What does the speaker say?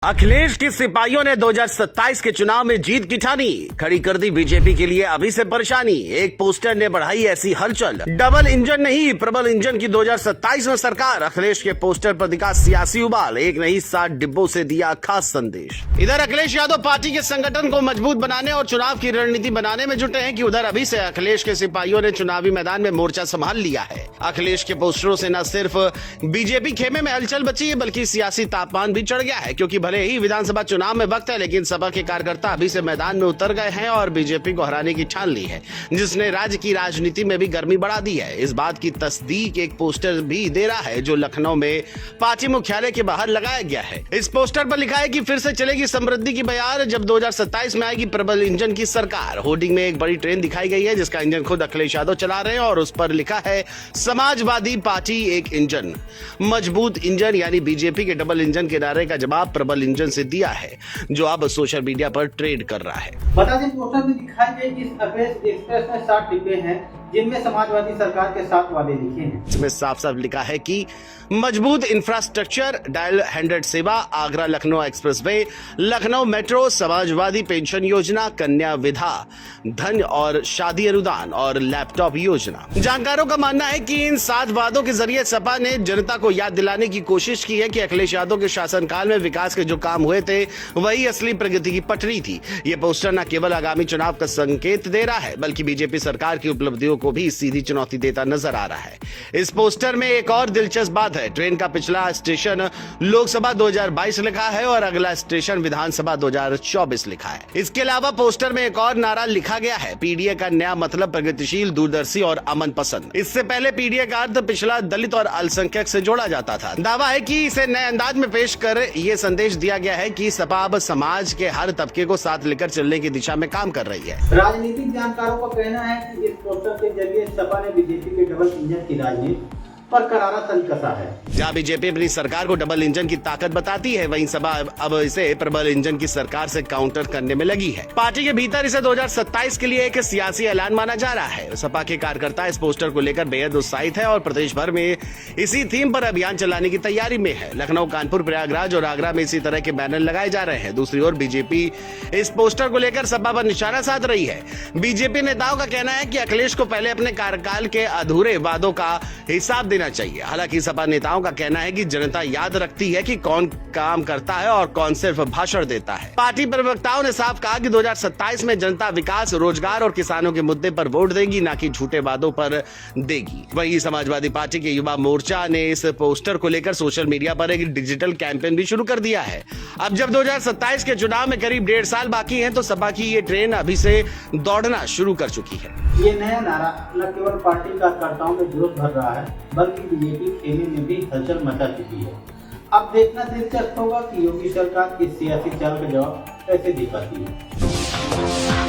अखिलेश के सिपाहियों ने 2027 के चुनाव में जीत की ठानी, खड़ी कर दी बीजेपी के लिए अभी से परेशानी। एक पोस्टर ने बढ़ाई ऐसी हलचल, डबल इंजन नहीं प्रबल इंजन की 2027 में सरकार। अखिलेश के पोस्टर पर दिखा सियासी उबाल, एक नहीं 7 डिब्बों से दिया खास संदेश। इधर अखिलेश यादव पार्टी के संगठन को मजबूत बनाने और चुनाव की रणनीति बनाने में जुटे हैं कि उधर अभी से अखिलेश के सिपाहियों ने चुनावी मैदान में मोर्चा संभाल लिया है। अखिलेश के पोस्टरों से न सिर्फ बीजेपी खेमे में हलचल बची है बल्कि सियासी तापमान भी चढ़ गया है, क्योंकि भले ही विधानसभा चुनाव में वक्त है लेकिन सपा के कार्यकर्ता अभी से मैदान में उतर गए हैं और बीजेपी को हराने की ठान ली है, जिसने राज्य की राजनीति में भी गर्मी बढ़ा दी है। इस बात की तस्दीक एक पोस्टर भी दे रहा है जो लखनऊ में पार्टी मुख्यालय के बाहर लगाया गया है। इस पोस्टर पर लिखा है कि फिर से चलेगी समृद्धि की बयार, जब 2027 में आएगी प्रबल इंजन की सरकार। होर्डिंग में एक बड़ी ट्रेन दिखाई गई है जिसका इंजन खुद अखिलेश यादव चला रहे हैं और उस पर लिखा है समाजवादी पार्टी एक इंजन, मजबूत इंजन, यानी बीजेपी के डबल इंजन के नारे का जवाब प्रबल इंजन से दिया है जो अब सोशल मीडिया पर ट्रेंड कर रहा है। बता दें पोस्टर में दिखाई गई कि इस अखिलेश एक्सप्रेस में 7 डिब्बे हैं जिनमें समाजवादी सरकार के 7 वादे लिखे हैं। इसमें साफ साफ लिखा है कि मजबूत इंफ्रास्ट्रक्चर, डायल 100 सेवा, Agra Lucknow expressway, Lucknow metro, Samajwadi pension योजना, कन्या विधा, धन और शादी अनुदान और लैपटॉप योजना। जानकारों का मानना है कि इन 7 वादों के जरिए सपा ने जनता को याद दिलाने की कोशिश की है कि अखिलेश यादव के शासनकाल में विकास के जो काम हुए थे वही असली प्रगति की पटरी थी। ये पोस्टर न केवल आगामी चुनाव का संकेत दे रहा है बल्कि बीजेपी सरकार की उपलब्धियों को भी सीधी चुनौती देता नजर आ रहा है। इस पोस्टर में एक और दिलचस्प बात है, ट्रेन का पिछला स्टेशन लोकसभा 2022 लिखा है और अगला स्टेशन विधानसभा 2024 लिखा है। इसके अलावा पोस्टर में एक और नारा लिखा गया है, पीडीए का नया मतलब प्रगतिशील, दूरदर्शी और अमन पसंद। इससे पहले पीडीए का अर्थ पिछला, दलित और अल्पसंख्यक से जोड़ा जाता था। दावा है कि इसे नए अंदाज में पेश कर ये संदेश दिया गया है कि सपा अब समाज के हर तबके को साथ लेकर चलने की दिशा में काम कर रही है। राजनीतिक जानकारों का कहना है कि इस पोस्टर के जरिए सपा ने बीजेपी के डबल इंजन की राजनीति पर करारा तल कसा है। जहाँ बीजेपी अपनी सरकार को डबल इंजन की ताकत बताती है, वहीं सपा अब इसे प्रबल इंजन की सरकार से काउंटर करने में लगी है। पार्टी के भीतर इसे 2027 के लिए एक सियासी ऐलान माना जा रहा है। सपा के कार्यकर्ता इस पोस्टर को लेकर बेहद उत्साहित है और प्रदेश भर में इसी थीम पर अभियान चलाने की तैयारी में है। लखनऊ, कानपुर, प्रयागराज और आगरा में इसी तरह के बैनर लगाए जा रहे हैं। दूसरी ओर बीजेपी इस पोस्टर को लेकर सपा पर निशाना साध रही है। बीजेपी नेताओं का कहना है कि अखिलेश को पहले अपने कार्यकाल के अधूरे वादों का हिसाब देना चाहिए। हालांकि सपा नेताओं का कहना है कि जनता याद रखती है कि कौन काम करता है और कौन सिर्फ भाषण देता है। पार्टी प्रवक्ताओं ने साफ कहा कि 2027 में जनता विकास, रोजगार और किसानों के मुद्दे पर वोट देगी, ना कि झूठे वादों पर देगी। वहीं समाजवादी पार्टी के युवा मोर्चा ने इस पोस्टर को लेकर सोशल मीडिया पर एक डिजिटल कैंपेन भी शुरू कर दिया है। अब जब 2027 के चुनाव में करीब 1.5 साल बाकी है तो सपा की ये ट्रेन अभी से दौड़ना शुरू कर चुकी है। ये नया नारा न केवल पार्टी कार्यकर्ताओं में जोश भर रहा है बल्कि बीजेपी खेमे में भी हलचल मचा चुकी है। अब देखना दिलचस्प होगा कि योगी सरकार इस सियासी चाल का जवाब कैसे दे पाती है।